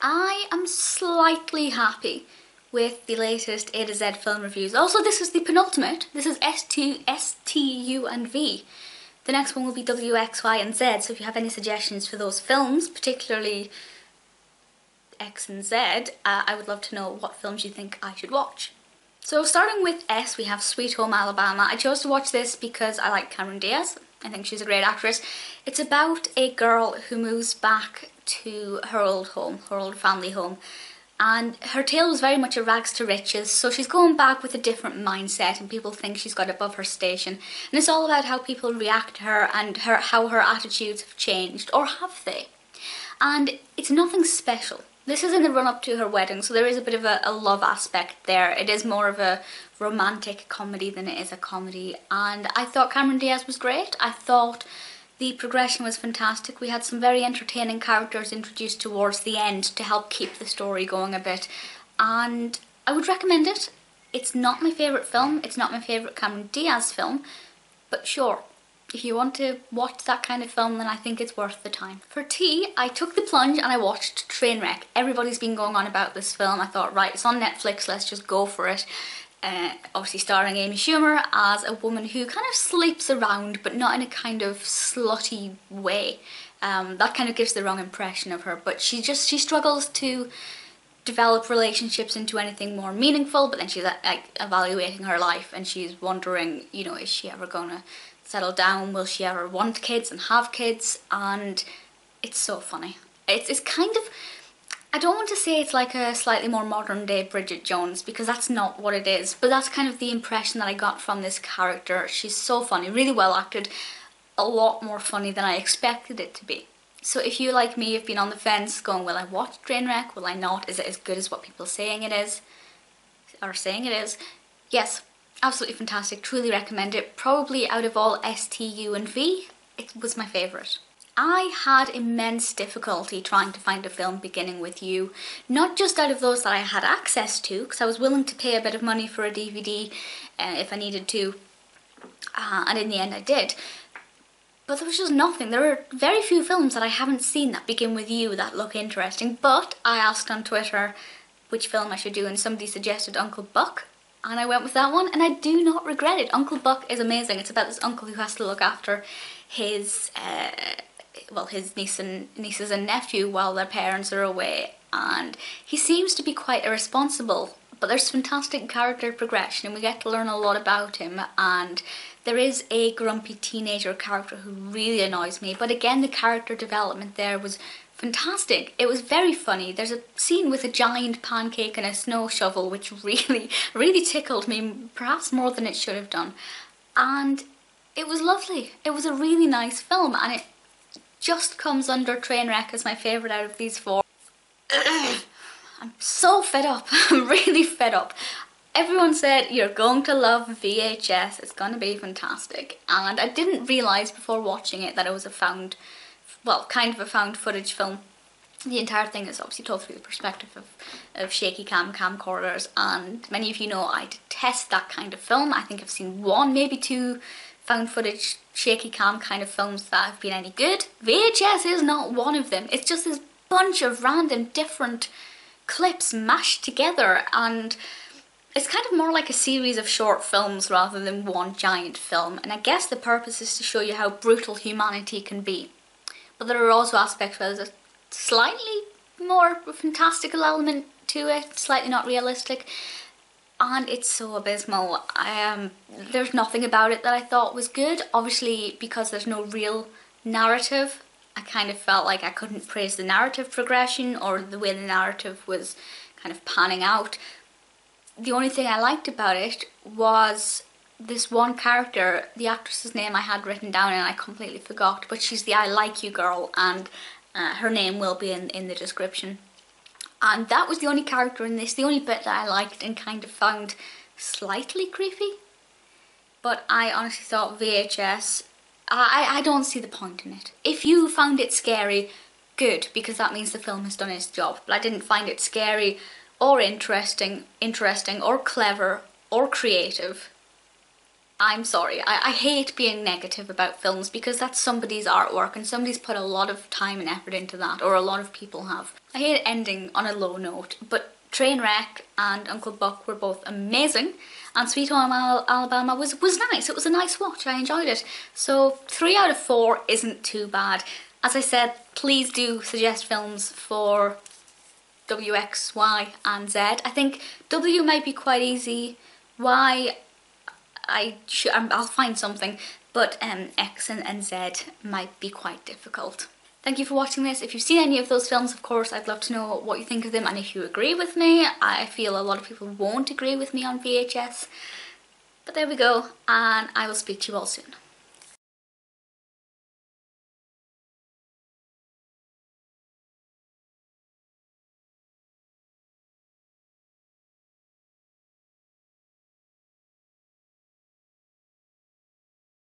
I am slightly happy with the latest A to Z film reviews. Also, this is the penultimate. This is S, T, U and V. The next one will be W, X, Y and Z, so if you have any suggestions for those films, particularly X and Z, I would love to know what films you think I should watch. So starting with S, we have Sweet Home Alabama. I chose to watch this because I like Cameron Diaz. I think she's a great actress. It's about a girl who moves back to her old home, her old family home, and her tale was very much a rags to riches, so she's going back with a different mindset and people think she's got above her station, and it's all about how people react to her and how her attitudes have changed, or have they? And it's nothing special. This is in the run-up to her wedding, so there is a bit of a love aspect there. It is more of a romantic comedy than it is a comedy, and I thought Cameron Diaz was great. I thought the progression was fantastic. We had some very entertaining characters introduced towards the end to help keep the story going a bit, and I would recommend it. It's not my favourite film, it's not my favourite Cameron Diaz film, but sure, if you want to watch that kind of film, then I think it's worth the time. For T, I took the plunge and I watched Trainwreck. Everybody's been going on about this film. I thought, right, it's on Netflix, let's just go for it. Obviously starring Amy Schumer as a woman who kind of sleeps around, but not in a kind of slutty way. That kind of gives the wrong impression of her, but she struggles to develop relationships into anything more meaningful, but then she's like evaluating her life and she's wondering, you know, is she ever gonna settle down? Will she ever want kids and have kids? And it's so funny. It's kind of, I don't want to say it's like a slightly more modern day Bridget Jones, because that's not what it is, but that's kind of the impression that I got from this character. She's so funny, really well acted, a lot more funny than I expected it to be. So if you, like me, have been on the fence going, will I watch Trainwreck, will I not, is it as good as what people saying it is, or saying it is? Yes, absolutely fantastic, truly recommend it. Probably out of all S, T, U and V, it was my favourite. I had immense difficulty trying to find a film beginning with U, not just out of those that I had access to, because I was willing to pay a bit of money for a DVD if I needed to, and in the end I did. But there was just nothing. There are very few films that I haven't seen that begin with U that look interesting, but I asked on Twitter which film I should do and somebody suggested Uncle Buck, and I went with that one and I do not regret it. Uncle Buck is amazing. It's about this uncle who has to look after his his nieces and nephew while their parents are away, and he seems to be quite irresponsible, but there's fantastic character progression and we get to learn a lot about him, and there is a grumpy teenager character who really annoys me, but again the character development there was fantastic. It was very funny. There's a scene with a giant pancake and a snow shovel which really tickled me, perhaps more than it should have done, and it was lovely. It was a really nice film, and it just comes under Trainwreck as my favourite out of these four. I'm so fed up. I'm really fed up. Everyone said, you're going to love VHS, it's going to be fantastic. And I didn't realise before watching it that it was kind of a found footage film. The entire thing is obviously told through the perspective of shaky camcorders, and many of you know I detest that kind of film. I think I've seen one, maybe two found footage shaky cam kind of films that have been any good. VHS is not one of them. It's just this bunch of random different clips mashed together, and it's kind of more like a series of short films rather than one giant film, and I guess the purpose is to show you how brutal humanity can be. But there are also aspects where there's a slightly more fantastical element to it, slightly not realistic, and it's so abysmal. There's nothing about it that I thought was good. Obviously, because there's no real narrative, I kind of felt like I couldn't praise the narrative progression or the way the narrative was kind of panning out. The only thing I liked about it was this one character, the actress's name I had written down and I completely forgot, but she's the I Like You girl, and her name will be in the description. And that was the only character in this, the only bit that I liked and kind of found slightly creepy. But I honestly thought VHS, I don't see the point in it. If you found it scary, good, because that means the film has done its job. But I didn't find it scary or interesting or clever or creative. I'm sorry, I hate being negative about films because that's somebody's artwork and somebody's put a lot of time and effort into that, or a lot of people have. I hate ending on a low note, but Trainwreck and Uncle Buck were both amazing, and Sweet Home Alabama was nice. It was a nice watch, I enjoyed it. So 3 out of 4 isn't too bad. As I said, please do suggest films for W, X, Y and Z. I think W might be quite easy, Y I'll find something, but X and Z might be quite difficult. Thank you for watching this. If you've seen any of those films, of course, I'd love to know what you think of them and if you agree with me. I feel a lot of people won't agree with me on VHS. But there we go, and I will speak to you all soon.